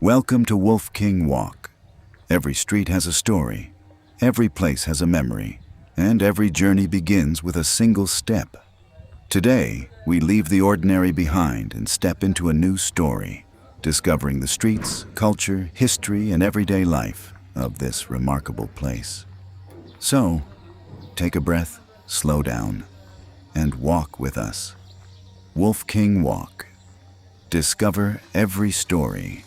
Welcome to WOLFKING WALK. Every street has a story, every place has a memory, and every journey begins with a single step. Today, we leave the ordinary behind and step into a new story, discovering the streets, culture, history, and everyday life of this remarkable place. So, take a breath, slow down, and walk with us. WOLFKING WALK. Discover every story.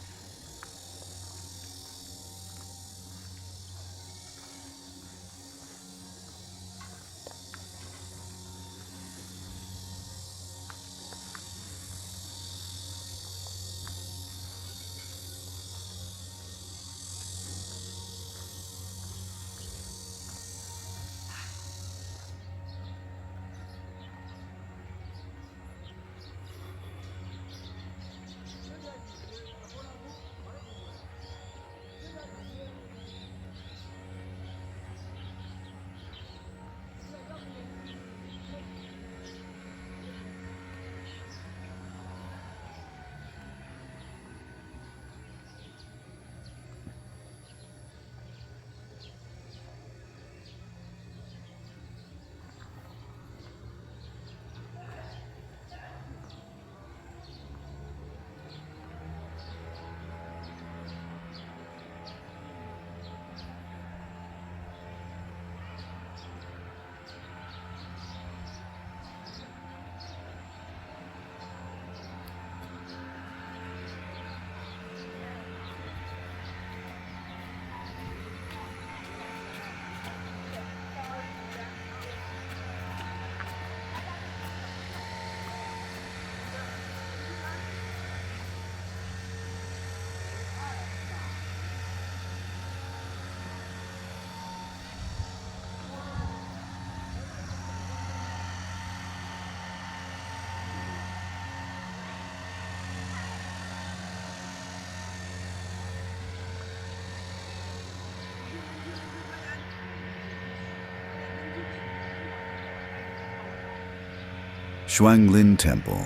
Shuanglin Temple.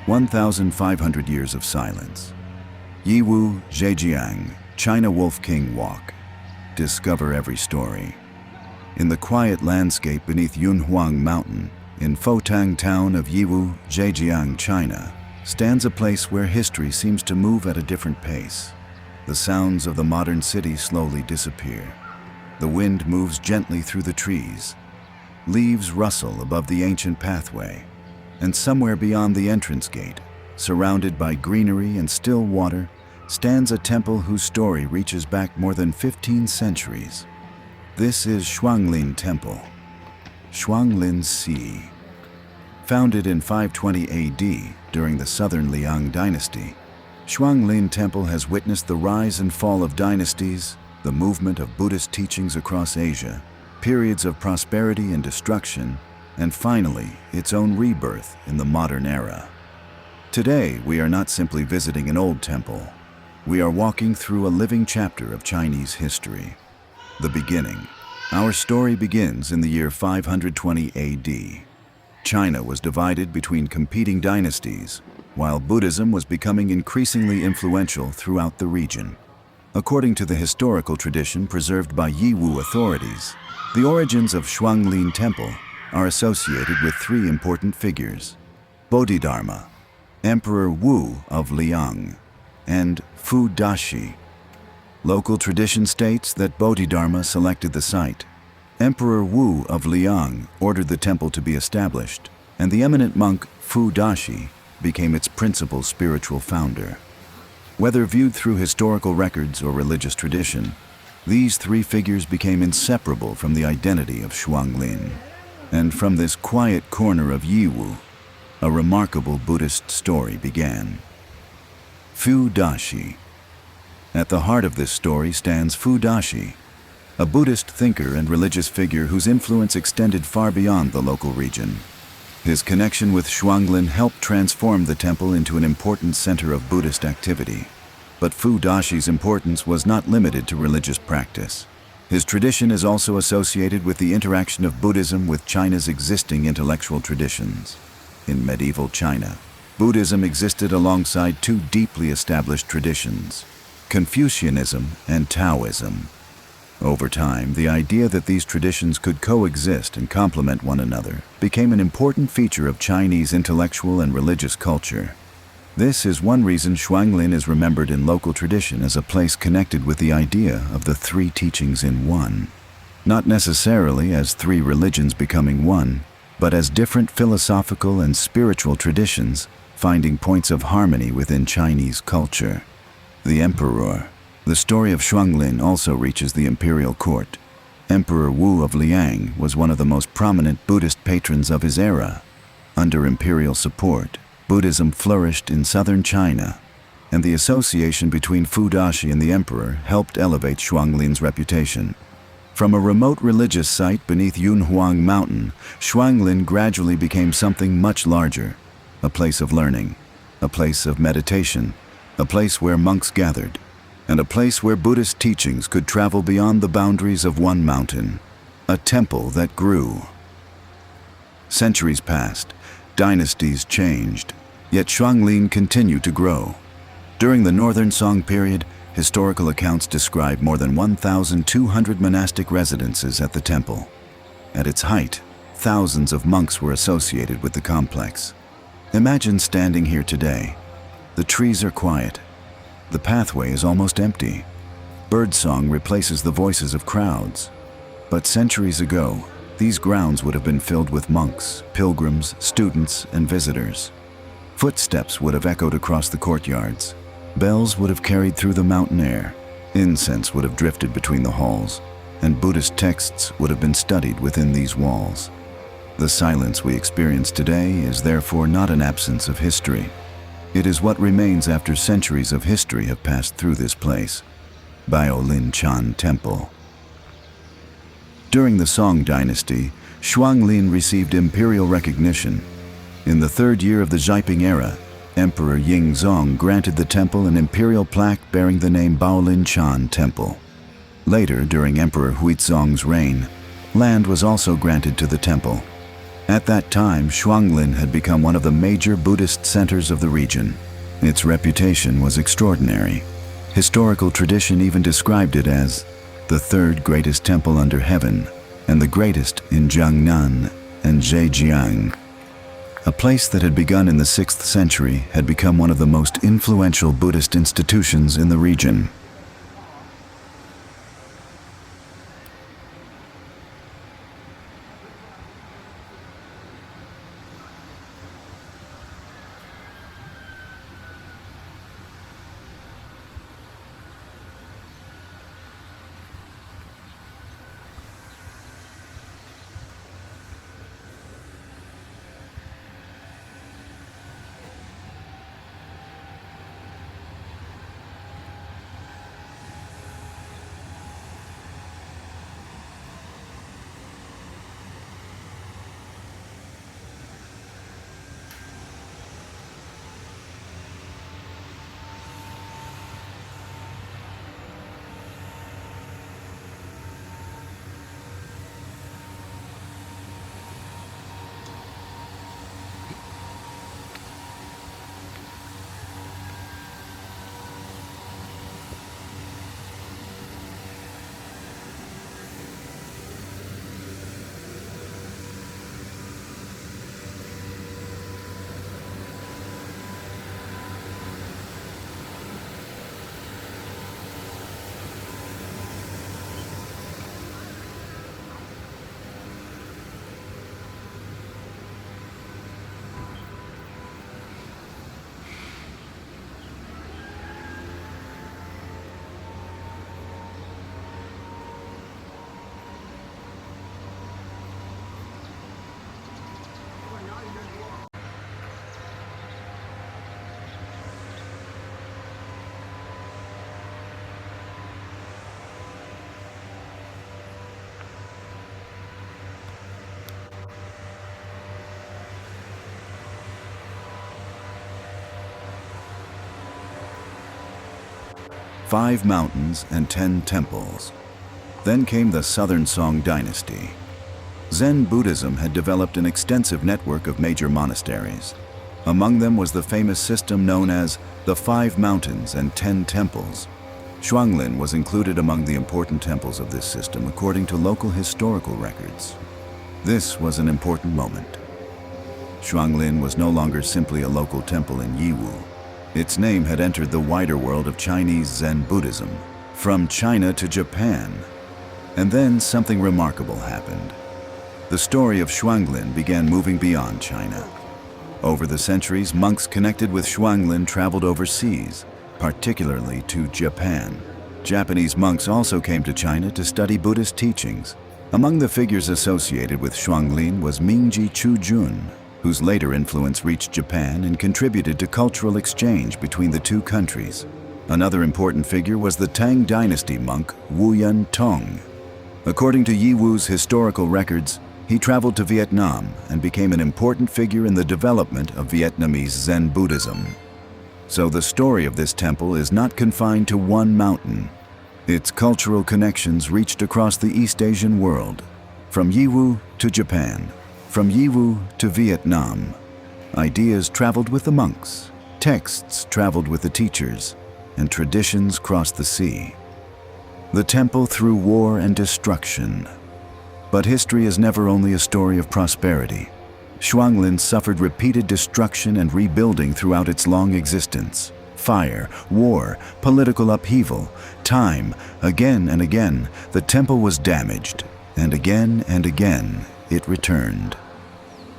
1,500 years of silence. Yiwu, Zhejiang, China WOLFKING WALK. Discover every story. In the quiet landscape beneath Yunhuang Mountain, in Fotang town of Yiwu, Zhejiang, China, stands a place where history seems to move at a different pace. The sounds of the modern city slowly disappear. The wind moves gently through the trees. Leaves rustle above the ancient pathway, and somewhere beyond the entrance gate, surrounded by greenery and still water, stands a temple whose story reaches back more than 15 centuries. This is Shuanglin Temple, Shuanglin Sea. Founded in 520 AD during the Southern Liang dynasty, Shuanglin Temple has witnessed the rise and fall of dynasties, the movement of Buddhist teachings across Asia, periods of prosperity and destruction, and finally, its own rebirth in the modern era. Today, we are not simply visiting an old temple. We are walking through a living chapter of Chinese history. The beginning. Our story begins in the year 520 AD. China was divided between competing dynasties, while Buddhism was becoming increasingly influential throughout the region. According to the historical tradition preserved by Yiwu authorities, the origins of Shuanglin Temple are associated with three important figures: Bodhidharma, Emperor Wu of Liang, and Fu Dashi. Local tradition states that Bodhidharma selected the site. Emperor Wu of Liang ordered the temple to be established, and the eminent monk Fu Dashi became its principal spiritual founder. Whether viewed through historical records or religious tradition, these three figures became inseparable from the identity of Shuanglin. And from this quiet corner of Yiwu, a remarkable Buddhist story began. Fu Dashi. At the heart of this story stands Fu Dashi, a Buddhist thinker and religious figure whose influence extended far beyond the local region. His connection with Shuanglin helped transform the temple into an important center of Buddhist activity. But Fu Dashi's importance was not limited to religious practice. His tradition is also associated with the interaction of Buddhism with China's existing intellectual traditions. In medieval China, Buddhism existed alongside two deeply established traditions, Confucianism and Taoism. Over time, the idea that these traditions could coexist and complement one another became an important feature of Chinese intellectual and religious culture. This is one reason Shuanglin is remembered in local tradition as a place connected with the idea of the three teachings in one. Not necessarily as three religions becoming one, but as different philosophical and spiritual traditions finding points of harmony within Chinese culture. The Emperor. The story of Shuanglin also reaches the imperial court. Emperor Wu of Liang was one of the most prominent Buddhist patrons of his era. Under imperial support, Buddhism flourished in southern China, and the association between Fu Daxi and the emperor helped elevate Shuanglin's reputation. From a remote religious site beneath Yunhuang Mountain, Shuanglin gradually became something much larger, a place of learning, a place of meditation, a place where monks gathered, and a place where Buddhist teachings could travel beyond the boundaries of one mountain, a temple that grew. Centuries passed, dynasties changed, yet Shuanglin continued to grow. During the Northern Song period, historical accounts describe more than 1,200 monastic residences at the temple. At its height, thousands of monks were associated with the complex. Imagine standing here today. The trees are quiet. The pathway is almost empty. Birdsong replaces the voices of crowds. But centuries ago, these grounds would have been filled with monks, pilgrims, students, and visitors. Footsteps would have echoed across the courtyards. Bells would have carried through the mountain air. Incense would have drifted between the halls, and Buddhist texts would have been studied within these walls. The silence we experience today is therefore not an absence of history. It is what remains after centuries of history have passed through this place. Shuanglin Temple. During the Song dynasty, Shuanglin received imperial recognition. In the third year of the Xieping era, Emperor Yingzong granted the temple an imperial plaque bearing the name Shuanglin Temple. Later, during Emperor Huizong's reign, land was also granted to the temple. At that time, Shuanglin had become one of the major Buddhist centers of the region. Its reputation was extraordinary. Historical tradition even described it as the third greatest temple under heaven and the greatest in Jiangnan and Zhejiang. A place that had begun in the 6th century had become one of the most influential Buddhist institutions in the region. Five mountains and 10 temples. Then came the Southern Song dynasty. Zen Buddhism had developed an extensive network of major monasteries. Among them was the famous system known as the 5 Mountains and 10 Temples. Shuanglin was included among the important temples of this system according to local historical records. This was an important moment. Shuanglin was no longer simply a local temple in Yiwu. Its name had entered the wider world of Chinese Zen Buddhism, from China to Japan. And then something remarkable happened. The story of Shuanglin began moving beyond China. Over the centuries, monks connected with Shuanglin traveled overseas, particularly to Japan. Japanese monks also came to China to study Buddhist teachings. Among the figures associated with Shuanglin was Mingji Chujun, whose later influence reached Japan and contributed to cultural exchange between the two countries. Another important figure was the Tang Dynasty monk Wu Yun Tong. According to Yiwu's historical records, he traveled to Vietnam and became an important figure in the development of Vietnamese Zen Buddhism. So the story of this temple is not confined to one mountain. Its cultural connections reached across the East Asian world, from Yiwu to Japan, from Yiwu to Vietnam. Ideas traveled with the monks, texts traveled with the teachers, and traditions crossed the sea. The temple through war and destruction. But history is never only a story of prosperity. Shuanglin suffered repeated destruction and rebuilding throughout its long existence. Fire, war, political upheaval, time, again and again, the temple was damaged, and again it returned.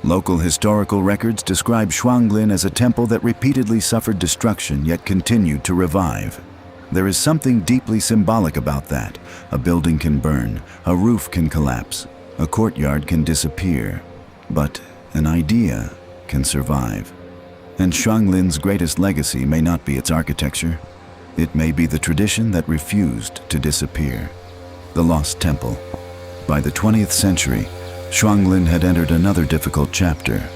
Local historical records describe Shuanglin as a temple that repeatedly suffered destruction yet continued to revive. There is something deeply symbolic about that. A building can burn, a roof can collapse, a courtyard can disappear, but an idea can survive. And Shuanglin's greatest legacy may not be its architecture. It may be the tradition that refused to disappear. The Lost Temple. By the 20th century, Shuanglin had entered another difficult chapter.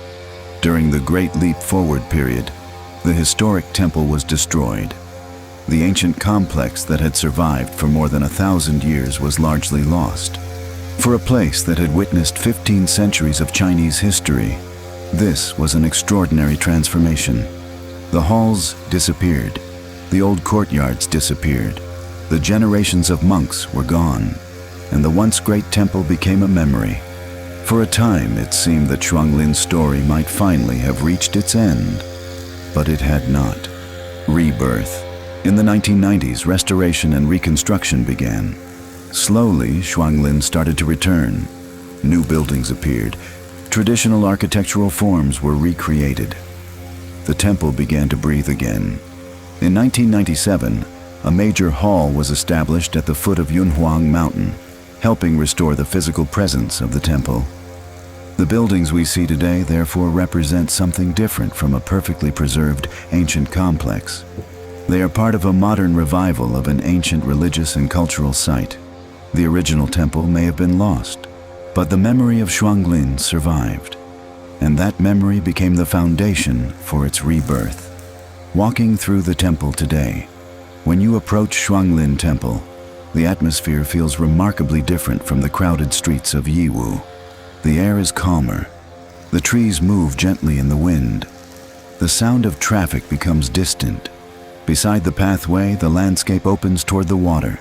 During the Great Leap Forward period, the historic temple was destroyed. The ancient complex that had survived for more than 1,000 years was largely lost. For a place that had witnessed 15 centuries of Chinese history, this was an extraordinary transformation. The halls disappeared. The old courtyards disappeared. The generations of monks were gone, and the once great temple became a memory. For a time, it seemed that Shuanglin's story might finally have reached its end, but it had not. Rebirth. In the 1990s, restoration and reconstruction began. Slowly, Shuanglin started to return. New buildings appeared. Traditional architectural forms were recreated. The temple began to breathe again. In 1997, a major hall was established at the foot of Yunhuang Mountain, helping restore the physical presence of the temple. The buildings we see today therefore represent something different from a perfectly preserved ancient complex. They are part of a modern revival of an ancient religious and cultural site. The original temple may have been lost, but the memory of Shuanglin survived, and that memory became the foundation for its rebirth. Walking through the temple today, when you approach Shuanglin Temple, the atmosphere feels remarkably different from the crowded streets of Yiwu. The air is calmer. The trees move gently in the wind. The sound of traffic becomes distant. Beside the pathway, the landscape opens toward the water.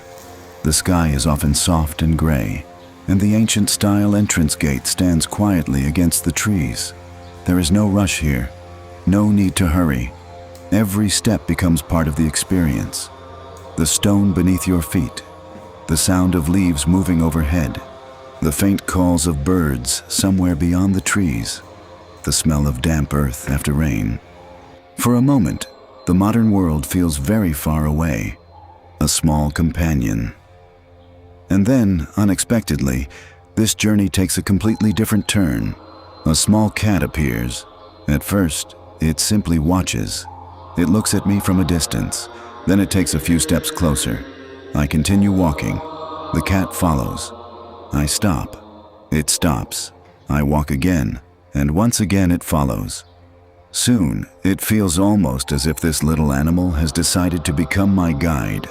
The sky is often soft and gray, and the ancient-style entrance gate stands quietly against the trees. There is no rush here, no need to hurry. Every step becomes part of the experience. The stone beneath your feet, the sound of leaves moving overhead, the faint calls of birds somewhere beyond the trees, the smell of damp earth after rain. For a moment, the modern world feels very far away, a small companion. And then, unexpectedly, this journey takes a completely different turn. A small cat appears. At first, it simply watches. It looks at me from a distance. Then it takes a few steps closer. I continue walking. The cat follows. I stop. It stops. I walk again, and once again it follows. Soon, it feels almost as if this little animal has decided to become my guide.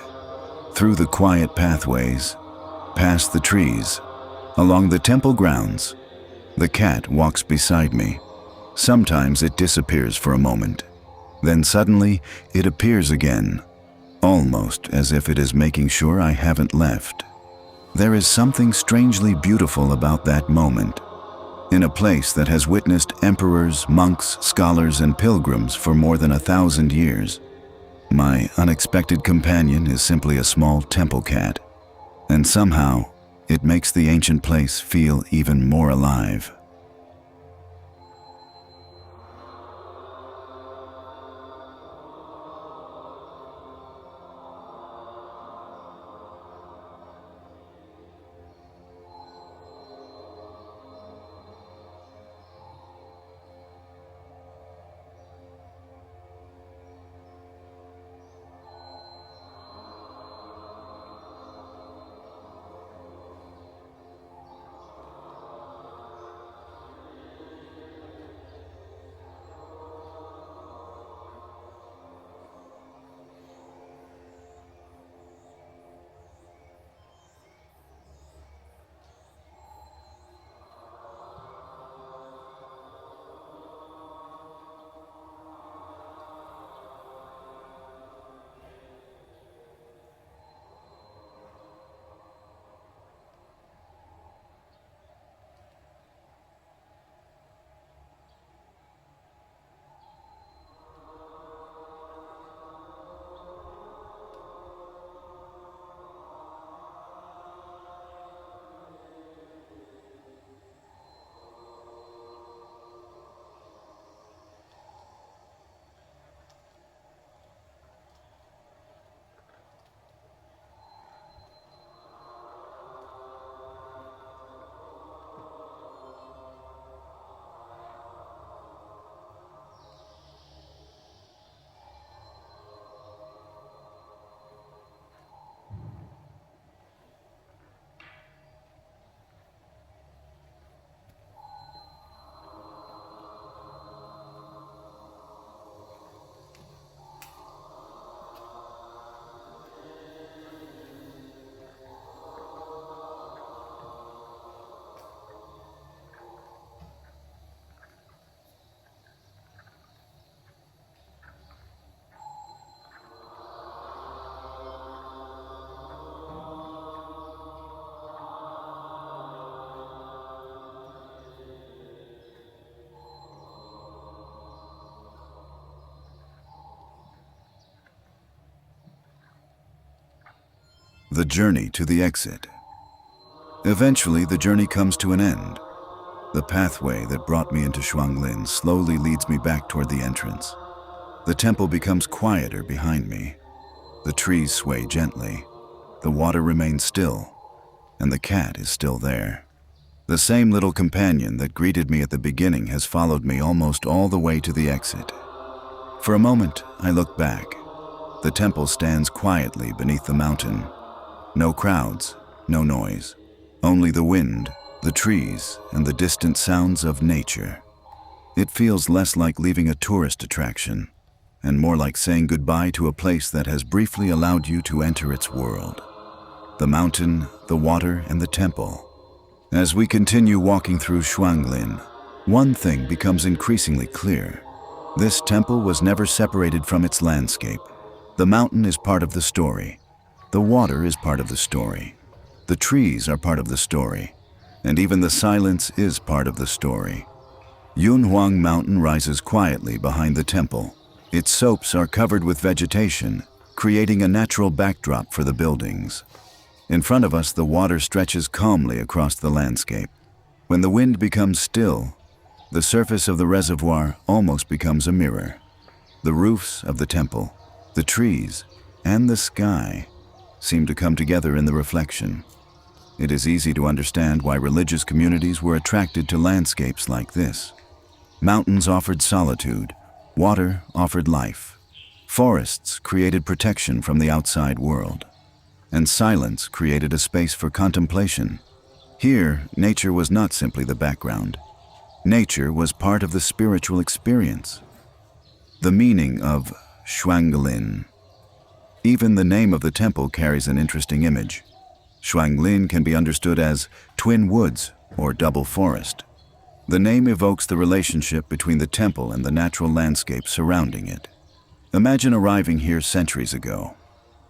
Through the quiet pathways, past the trees, along the temple grounds, the cat walks beside me. Sometimes it disappears for a moment. Then suddenly, it appears again, almost as if it is making sure I haven't left. There is something strangely beautiful about that moment. In a place that has witnessed emperors, monks, scholars, and pilgrims for more than 1,000 years, my unexpected companion is simply a small temple cat, and somehow it makes the ancient place feel even more alive. The journey to the exit. Eventually, the journey comes to an end. The pathway that brought me into Shuanglin slowly leads me back toward the entrance. The temple becomes quieter behind me. The trees sway gently. The water remains still, and the cat is still there. The same little companion that greeted me at the beginning has followed me almost all the way to the exit. For a moment, I look back. The temple stands quietly beneath the mountain. No crowds, no noise, only the wind, the trees, and the distant sounds of nature. It feels less like leaving a tourist attraction, and more like saying goodbye to a place that has briefly allowed you to enter its world. The mountain, the water, and the temple. As we continue walking through Shuanglin, one thing becomes increasingly clear. This temple was never separated from its landscape. The mountain is part of the story. The water is part of the story. The trees are part of the story. And even the silence is part of the story. Yunhuang Mountain rises quietly behind the temple. Its slopes are covered with vegetation, creating a natural backdrop for the buildings. In front of us, the water stretches calmly across the landscape. When the wind becomes still, the surface of the reservoir almost becomes a mirror. The roofs of the temple, the trees, and the sky seem to come together in the reflection. It is easy to understand why religious communities were attracted to landscapes like this. Mountains offered solitude, water offered life, forests created protection from the outside world, and silence created a space for contemplation. Here, nature was not simply the background. Nature was part of the spiritual experience. The meaning of Shuanglin. Even the name of the temple carries an interesting image. Shuanglin can be understood as twin woods or double forest. The name evokes the relationship between the temple and the natural landscape surrounding it. Imagine arriving here centuries ago.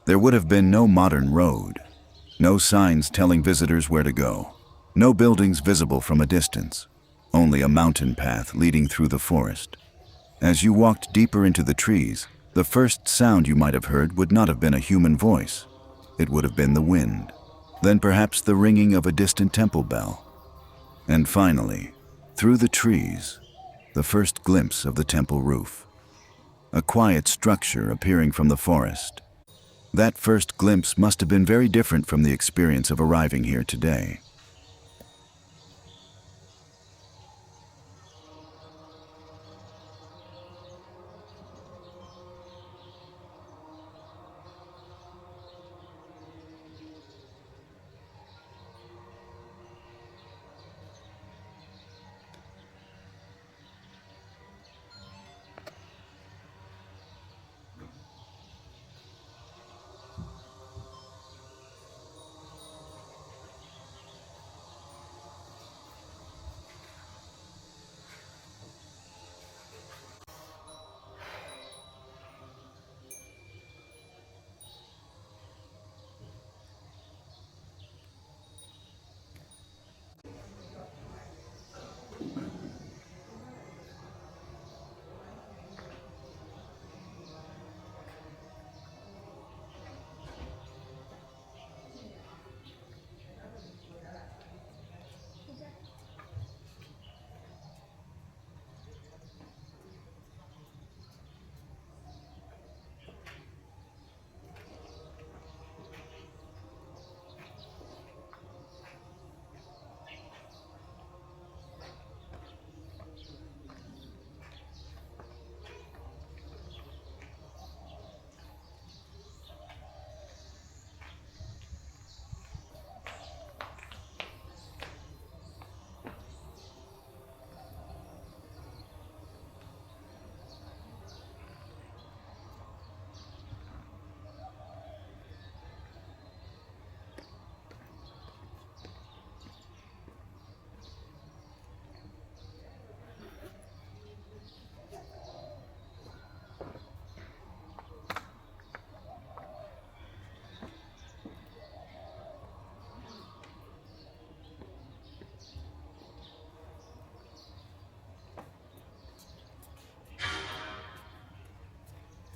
There would have been no modern road, no signs telling visitors where to go, no buildings visible from a distance, only a mountain path leading through the forest. As you walked deeper into the trees, the first sound you might have heard would not have been a human voice. It would have been the wind, then perhaps the ringing of a distant temple bell. And finally, through the trees, the first glimpse of the temple roof. A quiet structure appearing from the forest. That first glimpse must have been very different from the experience of arriving here today.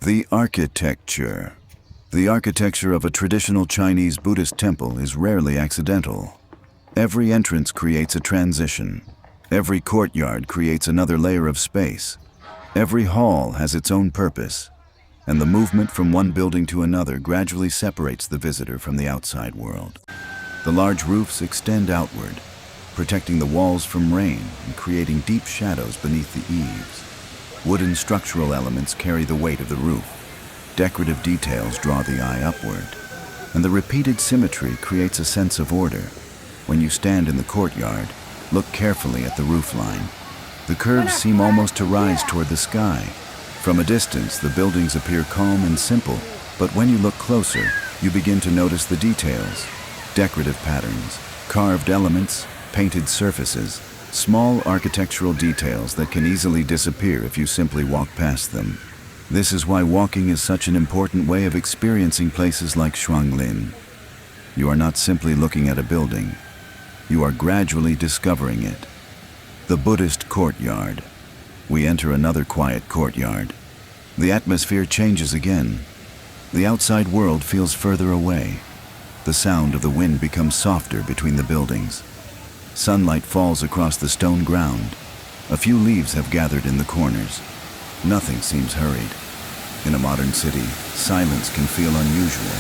The architecture. The architecture of a traditional Chinese Buddhist temple is rarely accidental. Every entrance creates a transition. Every courtyard creates another layer of space. Every hall has its own purpose, and the movement from one building to another gradually separates the visitor from the outside world. The large roofs extend outward, protecting the walls from rain and creating deep shadows beneath the eaves. Wooden structural elements carry the weight of the roof. Decorative details draw the eye upward, and the repeated symmetry creates a sense of order. When you stand in the courtyard, look carefully at the roofline. The curves seem almost to rise toward the sky. From a distance, the buildings appear calm and simple, but when you look closer, you begin to notice the details. Decorative patterns, carved elements, painted surfaces, small architectural details that can easily disappear if you simply walk past them. This is why walking is such an important way of experiencing places like Shuanglin. You are not simply looking at a building. You are gradually discovering it. The Buddhist courtyard. We enter another quiet courtyard. The atmosphere changes again. The outside world feels further away. The sound of the wind becomes softer between the buildings. Sunlight falls across the stone ground. A few leaves have gathered in the corners. Nothing seems hurried. In a modern city, silence can feel unusual.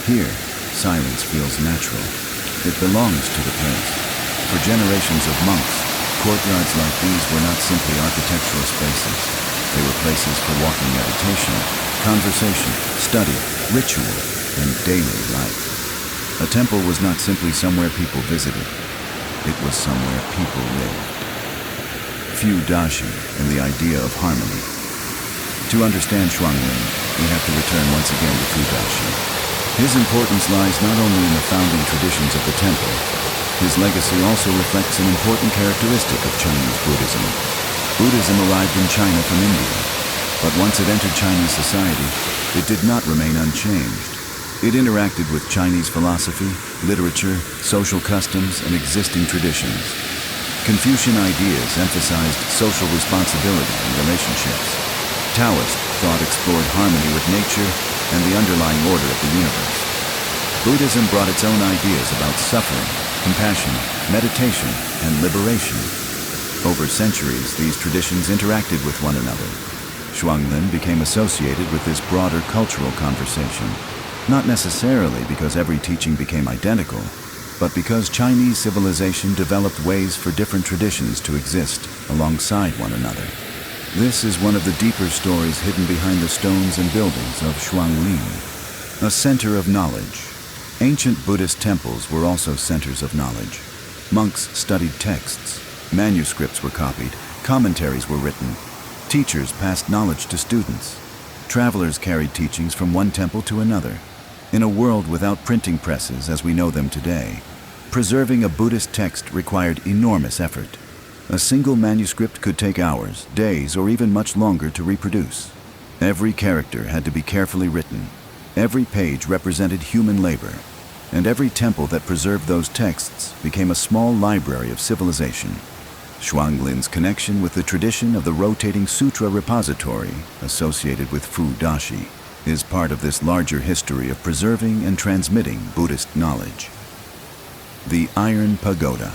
Here, silence feels natural. It belongs to the place. For generations of monks, courtyards like these were not simply architectural spaces. They were places for walking meditation, conversation, study, ritual, and daily life. A temple was not simply somewhere people visited. It was somewhere people lived. Few dashi and the idea of harmony. To understand Shuanglin, we have to return once again to Fu Dashi. His importance lies not only in the founding traditions of the temple. His legacy also reflects an important characteristic of Chinese Buddhism. Buddhism arrived in China from India, but once it entered Chinese society, it did not remain unchanged. It interacted with Chinese philosophy, literature, social customs, and existing traditions. Confucian ideas emphasized social responsibility and relationships. Taoist thought explored harmony with nature and the underlying order of the universe. Buddhism brought its own ideas about suffering, compassion, meditation, and liberation. Over centuries, these traditions interacted with one another. Shuanglin became associated with this broader cultural conversation, not necessarily because every teaching became identical, but because Chinese civilization developed ways for different traditions to exist alongside one another. This is one of the deeper stories hidden behind the stones and buildings of Shuanglin, a center of knowledge. Ancient Buddhist temples were also centers of knowledge. Monks studied texts, manuscripts were copied, commentaries were written. Teachers passed knowledge to students. Travelers carried teachings from one temple to another. In a world without printing presses as we know them today, preserving a Buddhist text required enormous effort. A single manuscript could take hours, days, or even much longer to reproduce. Every character had to be carefully written. Every page represented human labor, and every temple that preserved those texts became a small library of civilization. Shuanglin's connection with the tradition of the rotating sutra repository associated with Fu Dashi is part of this larger history of preserving and transmitting Buddhist knowledge. The Iron Pagoda.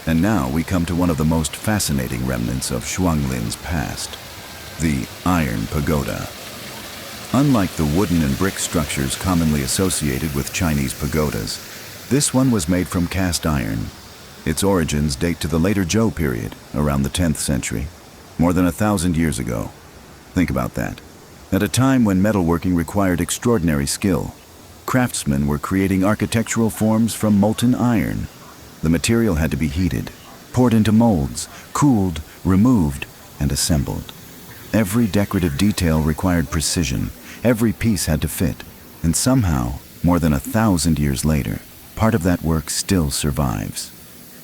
And now we come to one of the most fascinating remnants of Shuanglin's past, the Iron Pagoda. Unlike the wooden and brick structures commonly associated with Chinese pagodas, this one was made from cast iron. Its origins date to the later Zhou period, around the 10th century, more than 1,000 years ago. Think about that. At a time when metalworking required extraordinary skill, craftsmen were creating architectural forms from molten iron. The material had to be heated, poured into molds, cooled, removed, and assembled. Every decorative detail required precision. Every piece had to fit. And somehow, more than 1,000 years later, part of that work still survives.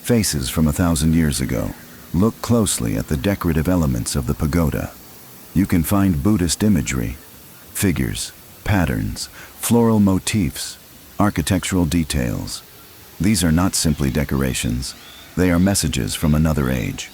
Faces from 1,000 years ago. Look closely at the decorative elements of the pagoda. You can find Buddhist imagery, figures, patterns, floral motifs, architectural details. These are not simply decorations. They are messages from another age.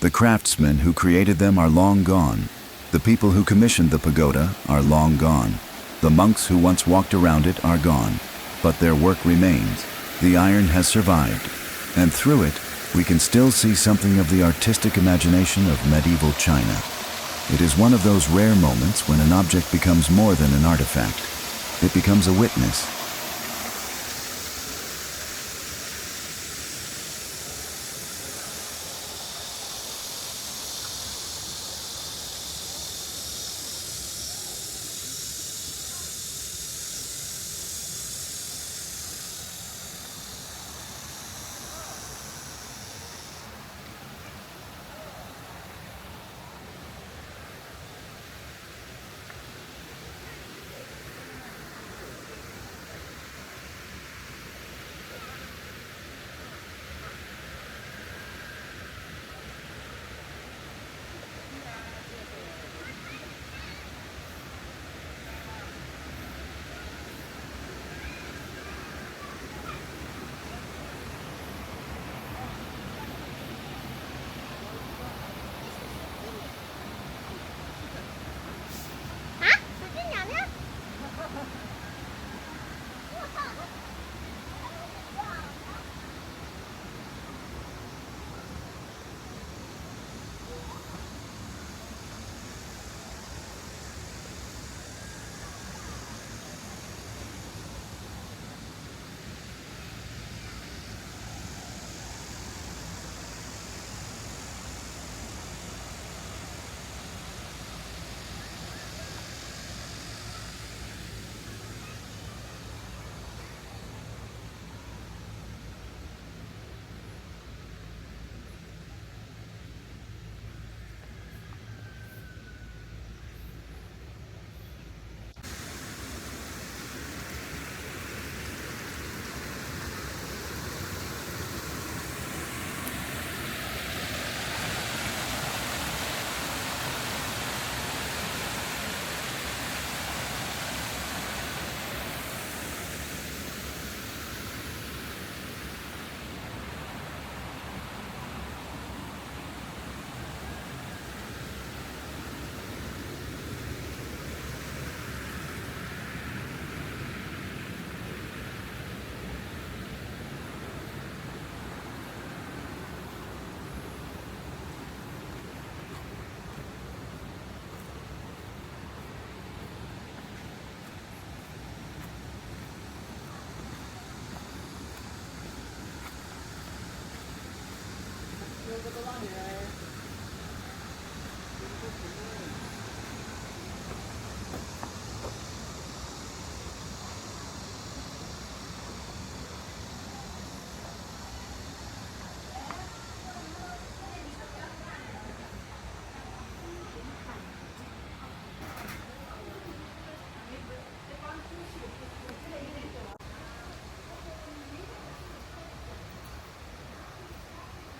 The craftsmen who created them are long gone. The people who commissioned the pagoda are long gone. The monks who once walked around it are gone. But their work remains. The iron has survived. And through it, we can still see something of the artistic imagination of medieval China. It is one of those rare moments when an object becomes more than an artifact. It becomes a witness.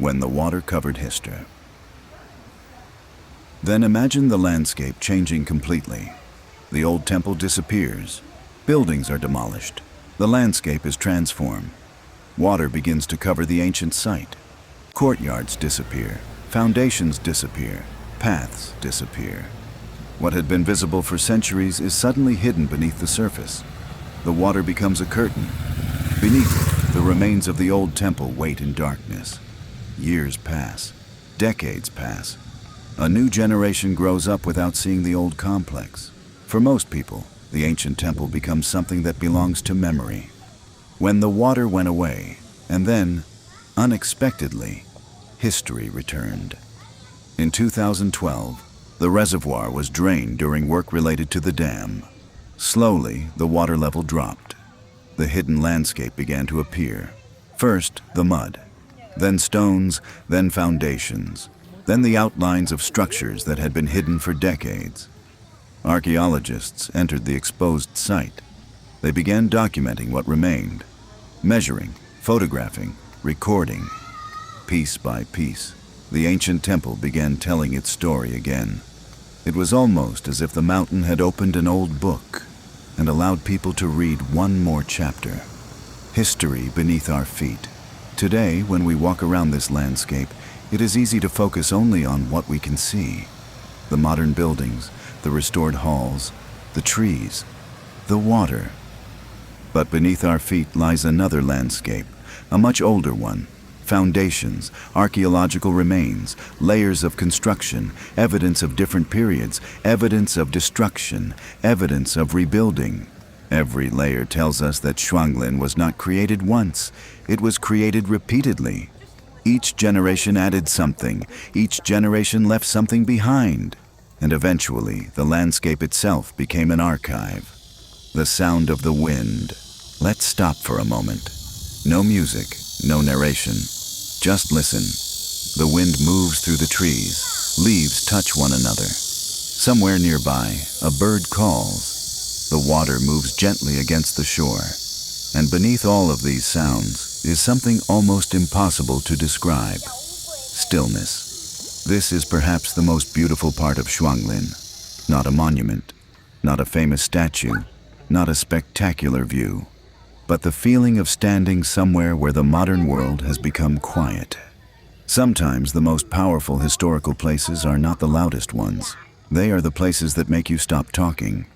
when the water covered history. Then imagine the landscape changing completely. The old temple disappears. Buildings are demolished. The landscape is transformed. Water begins to cover the ancient site. Courtyards disappear. Foundations disappear. Paths disappear. What had been visible for centuries is suddenly hidden beneath the surface. The water becomes a curtain. Beneath it, the remains of the old temple wait in darkness. Years pass. Decades pass. A new generation grows up without seeing the old complex. For most people, the ancient temple becomes something that belongs to memory. When the water went away, and then, unexpectedly, history returned. In 2012, the reservoir was drained during work related to the dam. Slowly, the water level dropped. The hidden landscape began to appear. First, the mud, then stones, then foundations, then the outlines of structures that had been hidden for decades. Archaeologists entered the exposed site. They began documenting what remained, measuring, photographing, recording. Piece by piece, the ancient temple began telling its story again. It was almost as if the mountain had opened an old book and allowed people to read one more chapter. History beneath our feet. Today, when we walk around this landscape, it is easy to focus only on what we can see. The modern buildings, the restored halls, the trees, the water. But beneath our feet lies another landscape, a much older one. Foundations, archaeological remains, layers of construction, evidence of different periods, evidence of destruction, evidence of rebuilding. Every layer tells us that Shuanglin was not created once, it was created repeatedly. Each generation added something, each generation left something behind, and eventually the landscape itself became an archive. The sound of the wind. Let's stop for a moment. No music, no narration. Just listen. The wind moves through the trees. Leaves touch one another. Somewhere nearby, a bird calls. The water moves gently against the shore. And beneath all of these sounds is something almost impossible to describe. Stillness. This is perhaps the most beautiful part of Shuanglin. Not a monument, not a famous statue, not a spectacular view, but the feeling of standing somewhere where the modern world has become quiet. Sometimes the most powerful historical places are not the loudest ones. They are the places that make you stop talking.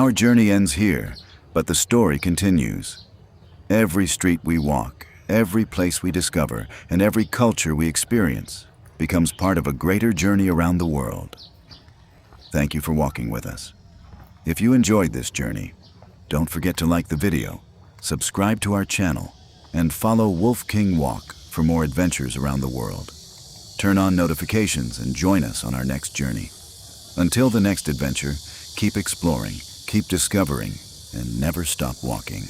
Our journey ends here, but the story continues. Every street we walk, every place we discover, and every culture we experience becomes part of a greater journey around the world. Thank you for walking with us. If you enjoyed this journey, don't forget to like the video, subscribe to our channel, and follow WOLFKING WALK for more adventures around the world. Turn on notifications and join us on our next journey. Until the next adventure, keep exploring, keep discovering, and never stop walking.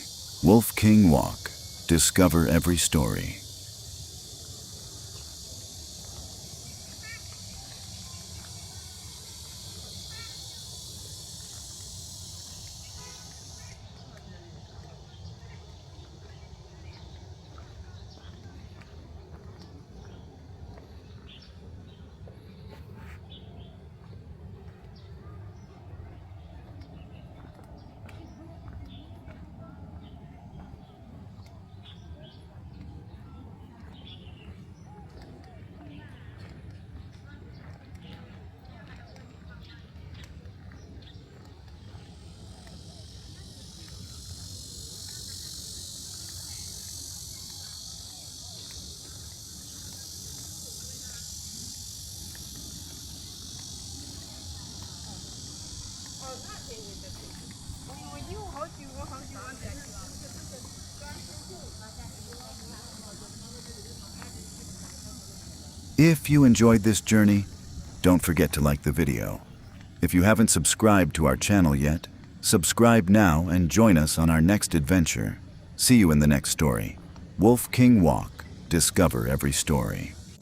WOLFKING WALK. Discover every story. If you enjoyed this journey, don't forget to like the video. If you haven't subscribed to our channel yet, subscribe now and join us on our next adventure. See you in the next story. WOLFKING WALK. Discover every story.